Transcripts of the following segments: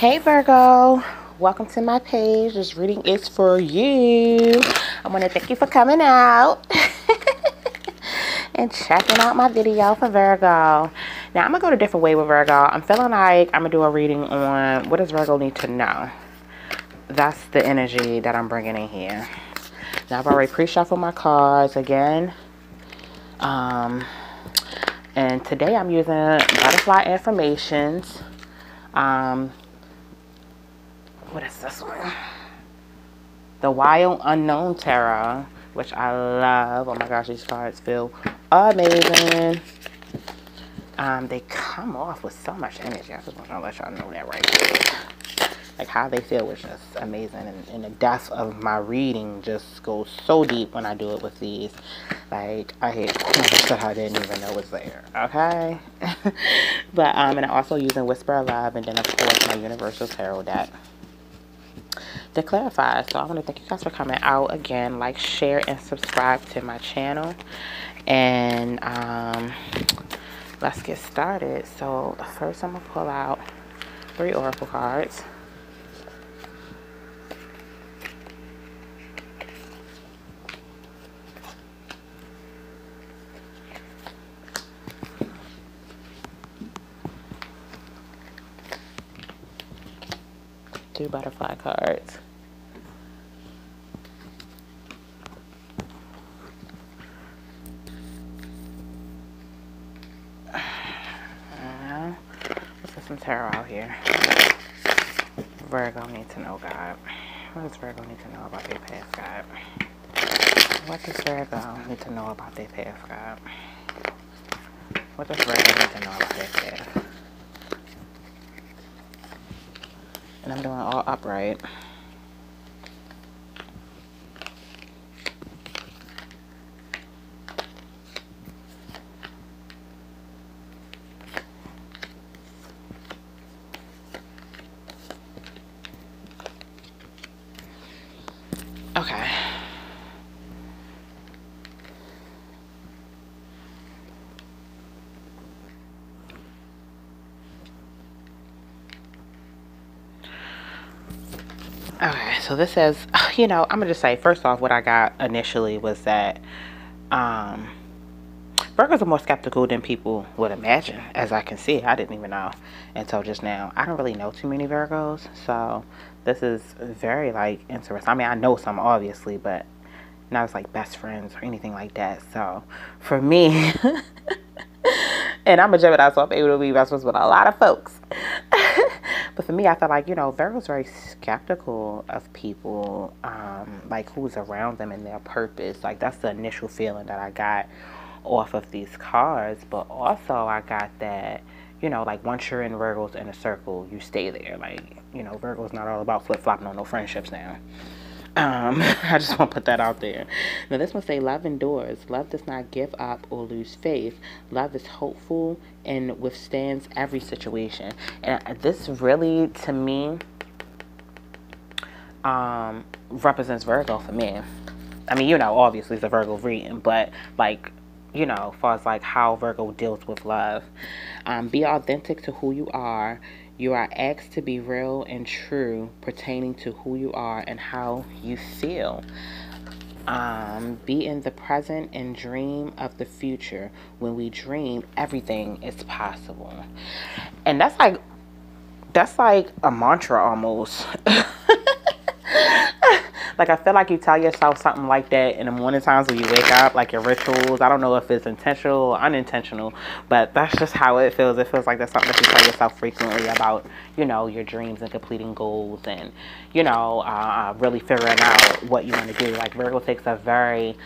Hey Virgo, welcome to my page. This reading is for you. I want to thank you for coming out and checking out my video for Virgo. Now I'm going to go a different way with Virgo. I'm feeling like I'm going to do a reading on what does Virgo need to know. That's the energy that I'm bringing in here. Now I've already pre-shuffled my cards again. And today I'm using Butterfly Affirmations. What is this one? The Wild Unknown Tarot, which I love. Oh my gosh, these cards feel amazing. They come off with so much energy. I just want to let y'all know that right now. Like how they feel was just amazing. And the depth of my reading just goes so deep when I do it with these. Like I hit corners that I didn't even know was there. Okay? But and I'm also using Whisper of Love and then of course my Universal Tarot deck to clarify. So I want to thank you guys for coming out again. Like, share, and subscribe to my channel. And let's get started. So first I'm gonna pull out 3 oracle cards. Two butterfly cards. Let's get some tarot out here. Virgo need to know, God. What does Virgo need to know about their past, God? What does Virgo need to know about their past, God? What does Virgo need to know about their past? And I'm doing all upright. Okay. Okay, so this says, you know, I'm going to just say, first off, what I got initially was that Virgos are more skeptical than people would imagine, as I can see. I didn't even know until just now. I don't really know too many Virgos, so this is very, like, interesting. I mean, I know some, obviously, but not as, like, best friends or anything like that. So, for me, and I'm a Gemini, so I'm able to be best friends with a lot of folks. But for me, I feel like, you know, Virgo's very skeptical of people, like who's around them and their purpose. Like, that's the initial feeling that I got off of these cards. But also, I got that, you know, like once you're in Virgo's inner circle, you stay there. Like, you know, Virgo's not all about flip-flopping on no friendships now. I just want to put that out there. Now this one say, love endures. Love does not give up or lose faith. Love is hopeful and withstands every situation. And this really, to me, represents Virgo for me. I mean, you know, obviously it's a Virgo reading, but like, you know, as far as like how Virgo deals with love. Be authentic to who you are. You are asked to be real and true pertaining to who you are and how you feel. Be in the present and dream of the future. When we dream, everything is possible. And that's like a mantra almost. Like, I feel like you tell yourself something like that in the morning times when you wake up, like your rituals. I don't know if it's intentional or unintentional, but that's just how it feels. It feels like that's something that you tell yourself frequently about, you know, your dreams and completing goals and, you know, really figuring out what you want to do. Like, Virgo takes a very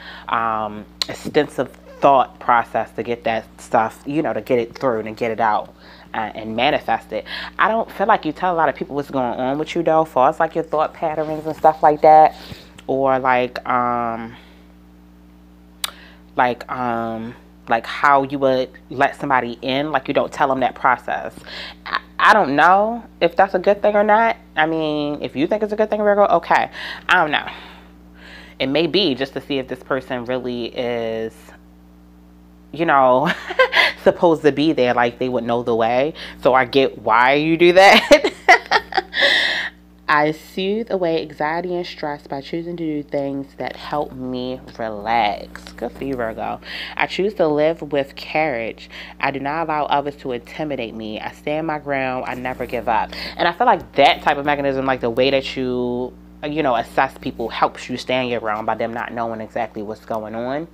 extensive thought process to get that stuff, you know, to get it through and get it out. And manifest it. I don't feel like you tell a lot of people what's going on with you though, as far as like your thought patterns and stuff like that, or like how you would let somebody in. Like, you don't tell them that process. I don't know if that's a good thing or not. I mean, if you think it's a good thing, Virgo, okay. I don't know. It may be just to see if this person really is, you know, supposed to be there, like they would know the way. So I get why you do that. I soothe away anxiety and stress by choosing to do things that help me relax. Good for you, Virgo. I choose to live with courage. I do not allow others to intimidate me. I stand my ground. I never give up. And I feel like that type of mechanism, like the way that you assess people, helps you stand your ground by them not knowing exactly what's going on.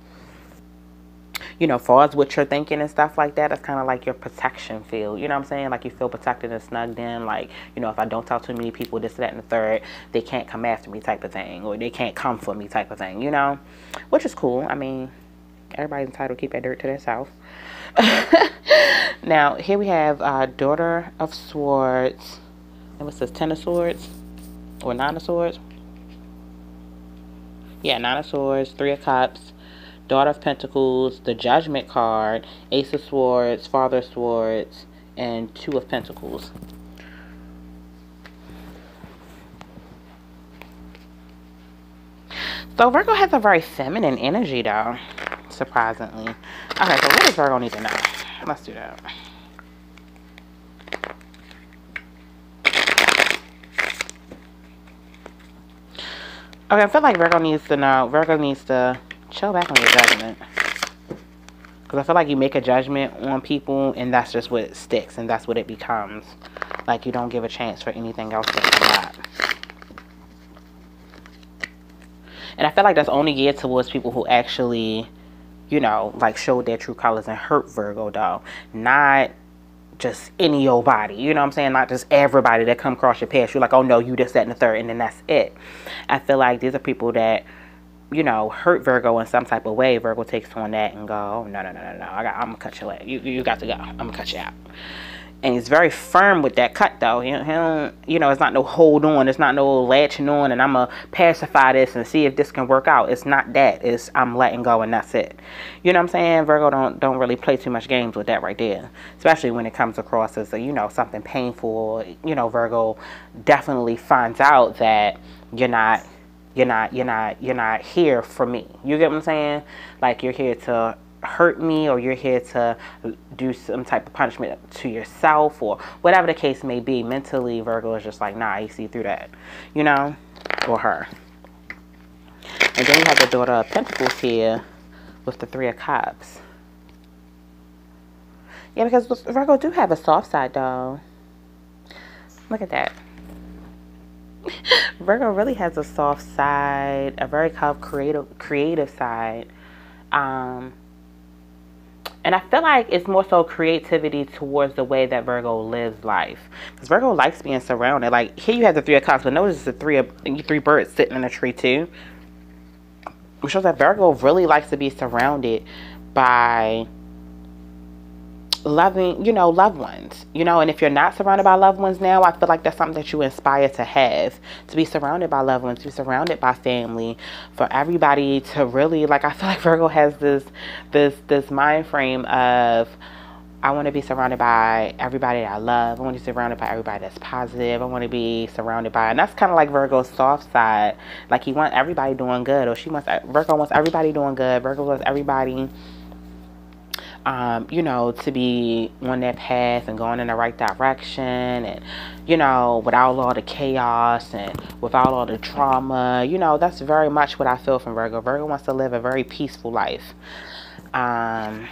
Far as what you're thinking and stuff like that, it's kind of like your protection field. You know what I'm saying? Like you feel protected and snugged in. Like, if I don't talk to too many people, this, that, and the third, they can't come after me type of thing. Or they can't come for me type of thing, Which is cool. I mean, everybody's entitled to keep that dirt to themselves. Now, here we have Daughter of Swords. And what's this? Ten of Swords? Or Nine of Swords? Yeah, Nine of Swords, Three of Cups, Daughter of Pentacles, the Judgment card, Ace of Swords, Father of Swords, and Two of Pentacles. So Virgo has a very feminine energy, though, surprisingly. Okay, so what does Virgo need to know? Let's do that. Okay, I feel like Virgo needs to know. Virgo needs to chill back on your judgment. Because I feel like you make a judgment on people, and that's just what it sticks, and that's what it becomes. Like, you don't give a chance for anything else to come up. And I feel like that's only geared towards people who actually, like, showed their true colors and hurt Virgo, though. Not just any old body, you know what I'm saying? Not just everybody that come across your path. You're like, oh no, you this, that, and the third, and then that's it. I feel like these are people that, hurt Virgo in some type of way. Virgo takes on that and go, oh, no, I'm gonna cut you out. You got to go. I'm gonna cut you out. And he's very firm with that cut, though. He don't, it's not no hold on. It's not no latching on, and I'm going to pacify this and see if this can work out. It's not that. It's I'm letting go, and that's it. You know what I'm saying? Virgo don't really play too much games with that right there. Especially when it comes across as, something painful. Virgo definitely finds out that you're not here for me. You get what I'm saying? Like, you're here to hurt me, or you're here to do some type of punishment to yourself, or whatever the case may be. Mentally, Virgo is just like, nah, you see through that, or her. And then you have the Daughter of Pentacles here with the Three of Cups. Yeah, because Virgo do have a soft side, though. Look at that. Virgo really has a soft side, a very creative side. And I feel like it's more so creativity towards the way that Virgo lives life. Because Virgo likes being surrounded. Like, here you have the Three of Cups, but notice the three birds sitting in a tree too. Which shows that Virgo really likes to be surrounded by loving, loved ones. And if you're not surrounded by loved ones now, I feel like that's something that you aspire to have. To be surrounded by loved ones, to be surrounded by family, for everybody to really, like, I feel like Virgo has this mind frame of, I want to be surrounded by everybody that I love. I want to be surrounded by everybody that's positive. I want to be surrounded by, and that's kind of like Virgo's soft side. Like, he wants everybody doing good, or Virgo wants everybody doing good. Virgo wants everybody to be on that path and going in the right direction, and, without all the chaos and without all the trauma. That's very much what I feel from Virgo. Virgo wants to live a very peaceful life. And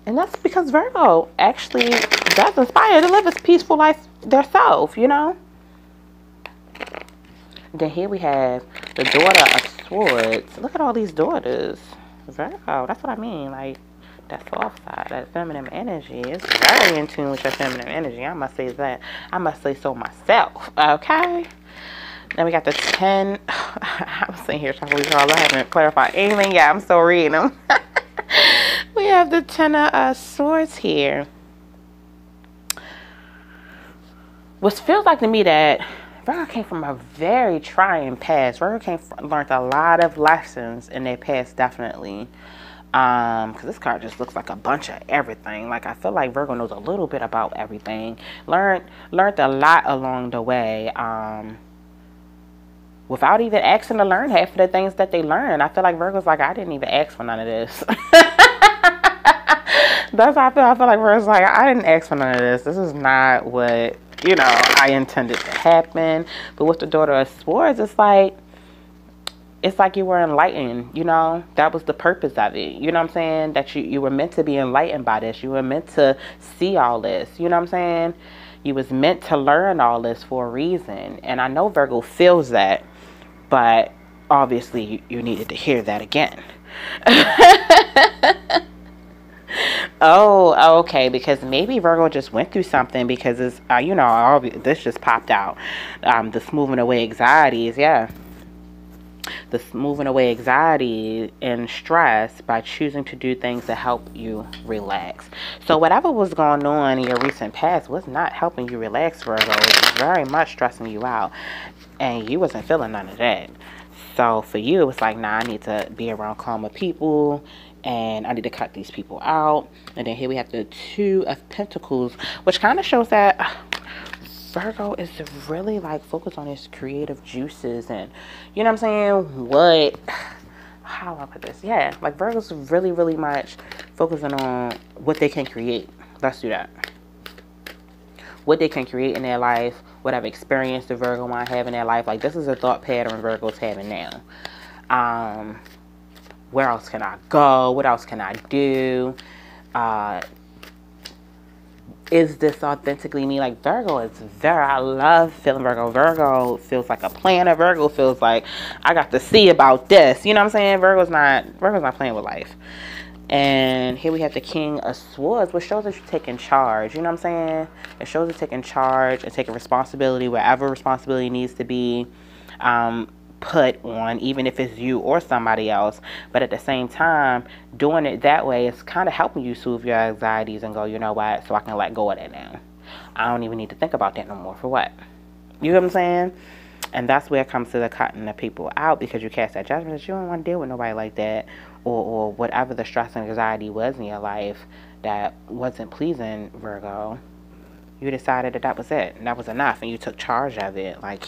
that's because Virgo actually does aspire to live a peaceful life themselves, Then here we have the Daughter of Swords. Look at all these daughters. Virgo, that's what I mean. Like, that soft side, that feminine energy is very in tune with your feminine energy. I must say that. I must say so myself. Okay. Then we got the 10. I'm sitting here trying to read all. I haven't clarified anything yet. I'm still reading them. We have the 10 of Swords here. Which feels like to me that Virgo came from a very trying past. Virgo learned a lot of lessons in their past, definitely. Because this card just looks like a bunch of everything. Like, I feel like Virgo knows a little bit about everything. Learned a lot along the way. Without even asking to learn half of the things that they learn. I feel like Virgo's like, I didn't even ask for none of this. That's how I feel. I feel like Virgo's like, I didn't ask for none of this. This is not what, you know, I intended to happen. But with the Daughter of Swords, it's like you were enlightened, you know. That was the purpose of it. You know what I'm saying? That you were meant to be enlightened by this. You were meant to see all this. You know what I'm saying? You was meant to learn all this for a reason. And I know Virgo feels that, but obviously you needed to hear that again. Oh, okay, because maybe Virgo just went through something, because it's, you know, this just popped out. This moving away anxieties, yeah. This moving away anxiety and stress by choosing to do things to help you relax. So whatever was going on in your recent past was not helping you relax, Virgo. It was very much stressing you out, and you wasn't feeling none of that. So for you, it was like, nah, I need to be around calmer people, and I need to cut these people out. And then here we have the Two of Pentacles, which kind of shows that Virgo is really like focused on his creative juices, and you know what I'm saying? How do I put this? Yeah, like Virgo's really, really much focusing on what they can create. Let's do that. What they can create in their life, whatever experience the Virgo might have in their life. Like, this is a thought pattern Virgo's having now. Where else can I go? What else can I do? Is this authentically me? Like, Virgo is I love feeling Virgo. Virgo feels like a planner. Virgo feels like I got to see about this. You know what I'm saying? Virgo's not playing with life. And here we have the King of Swords, which shows that you're taking charge. You know what I'm saying? It shows you taking charge and taking responsibility wherever responsibility needs to be put on, even if it's you or somebody else. But at the same time, doing it that way is kind of helping you soothe your anxieties and go, you know what, so I can let go of that now. I don't even need to think about that no more. For what? You know what I'm saying? And that's where it comes to the cutting the people out, because you cast that judgment that you don't want to deal with nobody like that, or whatever the stress and anxiety was in your life that wasn't pleasing, Virgo. You decided that was it, and that was enough, and you took charge of it. Like,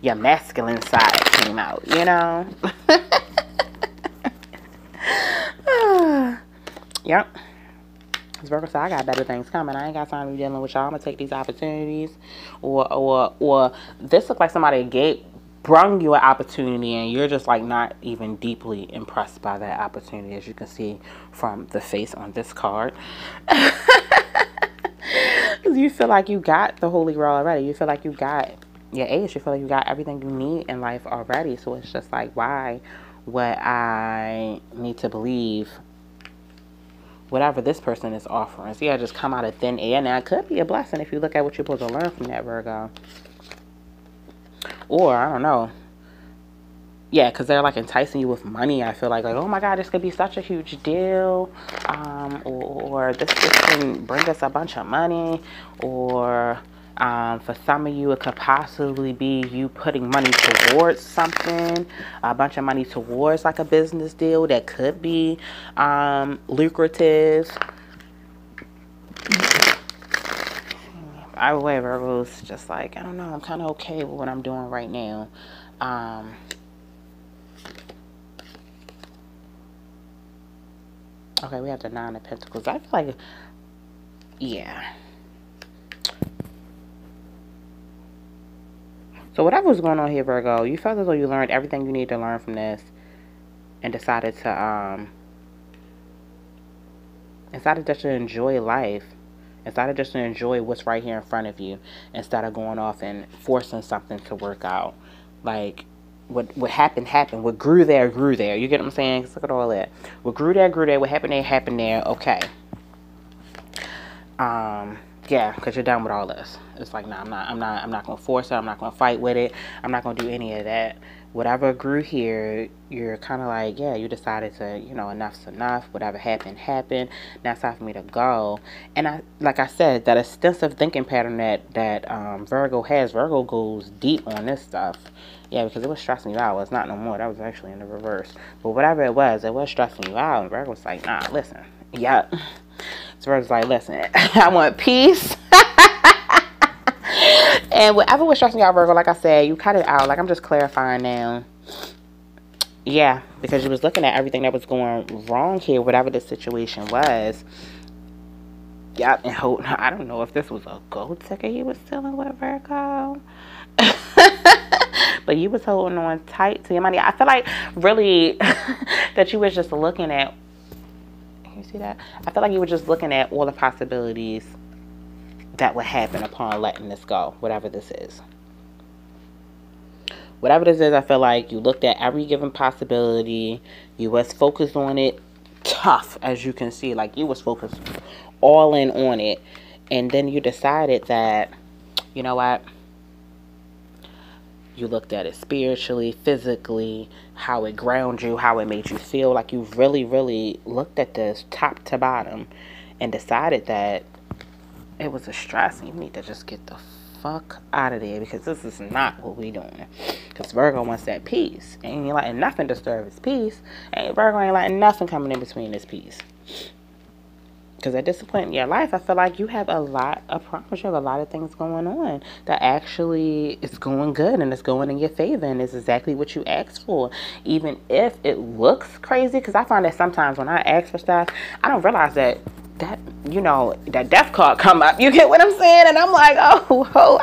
your masculine side came out, you know? Yep. Virgo said, I got better things coming. I ain't got time to be dealing with y'all. I'm going to take these opportunities. Or this looked like somebody brung you an opportunity, and you're just like not even deeply impressed by that opportunity, as you can see from the face on this card. You feel like you got the Holy Grail already. You feel like you got your ace. You feel like you got everything you need in life already. So it's just like, why would I need to believe whatever this person is offering? So yeah, just come out of thin air. Now, it could be a blessing if you look at what you're supposed to learn from that, Virgo. Or, I don't know. Yeah, because they're like enticing you with money. I feel like, oh my God, this could be such a huge deal. Or this can bring us a bunch of money. Or for some of you, it could possibly be you putting money towards something. A bunch of money towards like a business deal that could be lucrative. Either way, Virgo's just like, I don't know, I'm kind of okay with what I'm doing right now. Okay, we have the Nine of Pentacles. I feel like, yeah. So whatever was going on here, Virgo, you felt as though you learned everything you need to learn from this, and decided just to enjoy life. Decided just to enjoy what's right here in front of you, instead of going off and forcing something to work out. Like, what happened, happened. What grew there, grew there. You get what I'm saying? Look at all that. What grew there, grew there. What happened there, happened there. Okay. Yeah, because you're done with all this. It's like, nah, I'm not going to force it. I'm not going to fight with it. I'm not going to do any of that. Whatever grew here, you're kind of like, yeah, you decided to, you know, enough's enough. Whatever happened, happened. Now it's time for me to go. And like I said, that extensive thinking pattern that Virgo has, Virgo goes deep on this stuff. Yeah, because it was stressing you out. Well, it's not no more. That was actually in the reverse. But whatever it was stressing you out. And Virgo was like, nah, listen. Yeah. So Virgo's like, listen, I want peace. And whatever was stressing you out, Virgo, like I said, you cut it out. Like, I'm just clarifying now. Yeah, because you was looking at everything that was going wrong here, whatever the situation was. Yeah, and I don't know if this was a gold ticket you was dealing with, Virgo. But you was holding on tight to your money. I feel like really that you was just looking at, you see that? I feel like you were just looking at all the possibilities that would happen upon letting this go, whatever this is. Whatever this is, I feel like you looked at every given possibility. You was focused on it tough, as you can see. Like, you was focused all in on it. And then you decided that, you know what? You looked at it spiritually, physically, how it ground you, how it made you feel. Like, you really, really looked at this top to bottom and decided that it was a stress and you need to just get the fuck out of there, because this is not what we doing. Because Virgo wants that peace. Ain't letting nothing disturb his peace. And Virgo ain't letting nothing coming in between his peace. Because at this point in your life, I feel like you have a lot, I promise you have a lot of things going on that actually is going good and it's going in your favor and it's exactly what you asked for. Even if it looks crazy, because I find that sometimes when I ask for stuff, I don't realize that you know, that death card come up. You get what I'm saying? And I'm like, oh,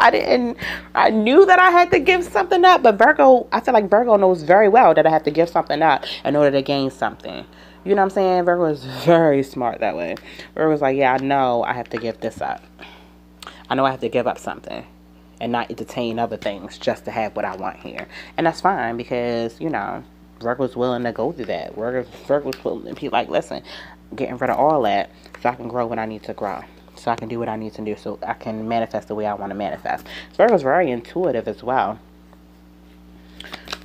I knew that I had to give something up. But Virgo, I feel like Virgo knows very well that I have to give something up in order to gain something. You know what I'm saying? Virgo is very smart that way. Virgo's like, yeah, I know I have to give this up. I know I have to give up something and not entertain other things just to have what I want here. And that's fine, because, you know, Virgo's willing to go through that. Virgo's willing to be like, listen, getting rid of all that so I can grow what I need to grow, so I can do what I need to do, so I can manifest the way I want to manifest. Virgo's very intuitive as well.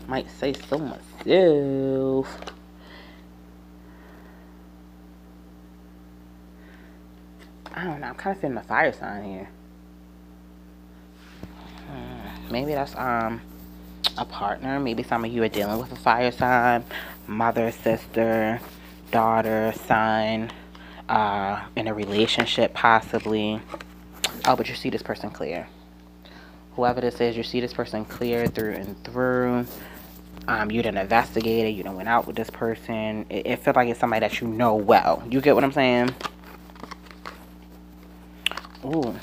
Might say so myself. I don't know, I'm kind of feeling a fire sign here. Maybe that's a partner. Maybe some of you are dealing with a fire sign, mother, sister, daughter, son, in a relationship possibly. Oh, but you see this person clear. Whoever this is, you see this person clear through and through. You done investigated, you done went out with this person. It feels like it's somebody that you know well. You get what I'm saying? Ooh.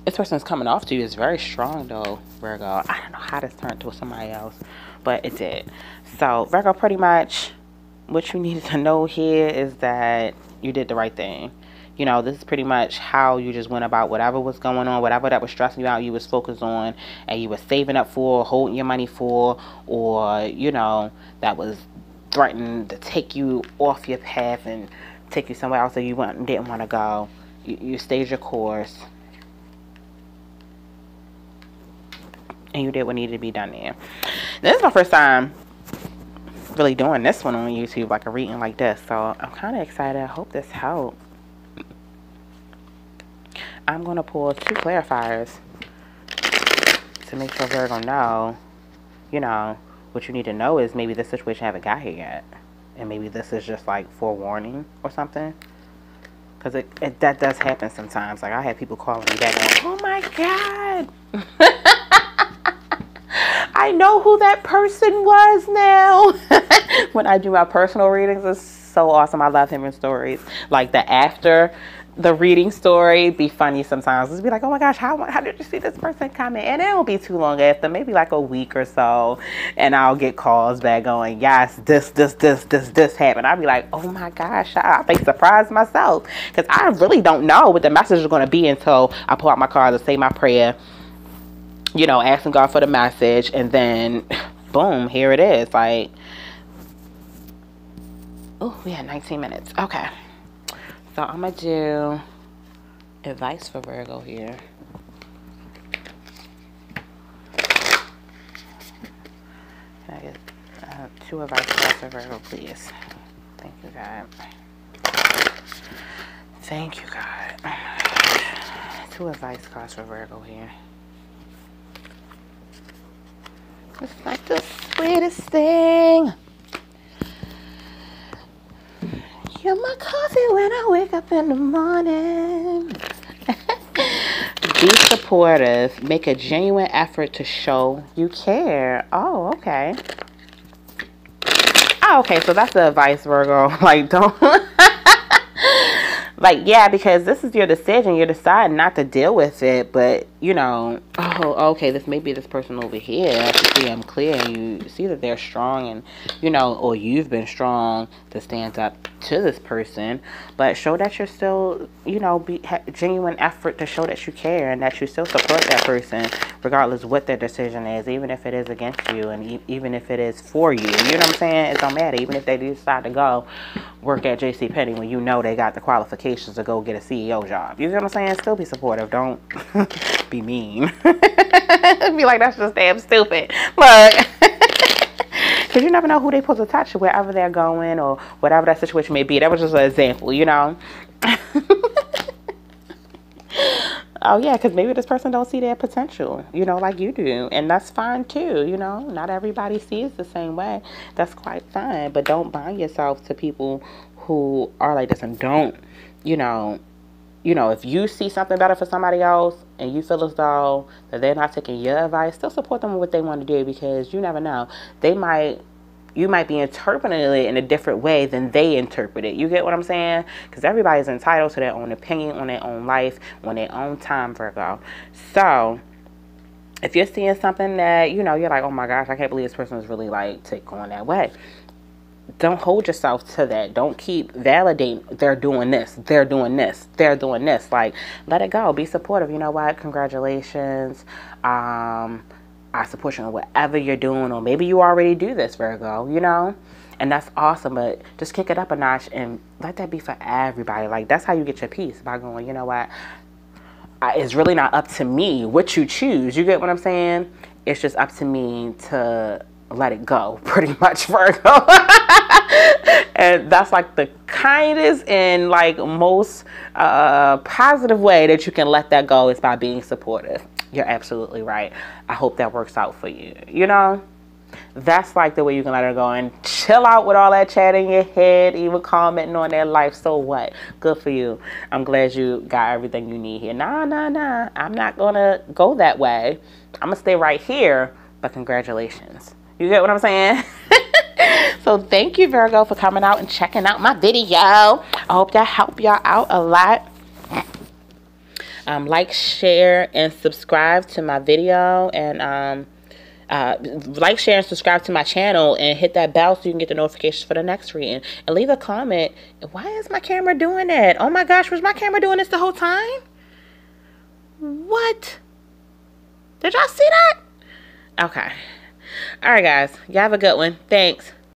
This person's coming off to you is very strong though, Virgo. I don't know how this turned to somebody else, but it did. So, Virgo, pretty much what you needed to know here is that you did the right thing. You know, this is pretty much how you just went about whatever was going on, whatever that was stressing you out, you was focused on, and you were saving up for, holding your money for, or, you know, that was threatening to take you off your path and take you somewhere else that you didn't want to go. You stayed your course. And you did what needed to be done there. This is my first time really doing this one on YouTube, like a reading like this. So I'm kind of excited. I hope this helped. I'm going to pull 2 clarifiers to make sure Virgo know, you know, what you need to know is maybe this situation haven't got here yet. And maybe this is just like forewarning or something. Because that does happen sometimes. Like, I had people calling me back going, oh my God. I know who that person was now. When I do my personal readings, it's so awesome. I love hearing stories. Like, the after the reading story be funny sometimes. It's be like, oh my gosh, how did you see this person coming? And it won't be too long after, maybe like a week or so, and I'll get calls back going, yes, this happened. I'll be like, oh my gosh, I'll be surprised myself, because I really don't know what the message is going to be until I pull out my cards and say my prayer, you know, asking God for the message, and then boom, here it is. Like, oh, we had 19 minutes. Okay. So I'm going to do advice for Virgo here. Can I get 2 advice for Virgo, please? Thank you, God. Thank you, God. Oh my gosh. 2 advice cards for Virgo here. It's like the sweetest thing. You're my coffee when I wake up in the morning. Be supportive. Make a genuine effort to show you care. Oh, okay. Oh, okay. So that's the advice, Virgo. Like, don't... Like, yeah, because this is your decision. You're deciding not to deal with it. But, you know, oh, okay, this may be this person over here. If you see them clear and you see that they're strong and, you know, or you've been strong to stand up to this person. But show that you're still, you know, genuine effort to show that you care and that you still support that person regardless of what their decision is, even if it is against you and even if it is for you. You know what I'm saying? It don't matter. Even if they decide to go work at JCPenney when you know they got the qualifications to go get a CEO job. You know what I'm saying? Still be supportive. Don't be mean. Be like, that's just damn stupid. Look. Because you never know who they supposed to touch wherever they're going or whatever that situation may be. That was just an example, you know. Oh, yeah, because maybe this person don't see their potential, you know, like you do. And that's fine, too, you know. Not everybody sees the same way. That's quite fine. But don't bind yourself to people who are like this and don't, you know, if you see something better for somebody else and you feel as though that they're not taking your advice, still support them with what they want to do because you never know. You might be interpreting it in a different way than they interpret it. You get what I'm saying? Because everybody's entitled to their own opinion on their own life, on their own time, Virgo. So, if you're seeing something that, you know, you're like, oh my gosh, I can't believe this person is really like going that way. Don't hold yourself to that. Don't keep validating they're doing this, they're doing this, they're doing this. Like, let it go. Be supportive. You know what? Congratulations. I support you in whatever you're doing, or maybe you already do this, Virgo, you know, and that's awesome. But just kick it up a notch and let that be for everybody. Like, that's how you get your peace, by going, you know what, it's really not up to me what you choose. You get what I'm saying? It's just up to me to let it go, pretty much, Virgo. And that's like the kindest and like most positive way that you can let that go is by being supportive. You're absolutely right. I hope that works out for you. You know, that's like the way you can let her go and chill out with all that chat in your head, even commenting on their life. So what? Good for you. I'm glad you got everything you need here. Nah. I'm not going to go that way. I'm going to stay right here. But congratulations. You get what I'm saying? So thank you, Virgo, for coming out and checking out my video. I hope that helped y'all out a lot. Like, share, and subscribe to my video, and like, share, and subscribe to my channel, and hit that bell so you can get the notifications for the next reading. And leave a comment. Why is my camera doing that? Oh my gosh, was my camera doing this the whole time? What? Did y'all see that? Okay. All right, guys. Y'all have a good one. Thanks.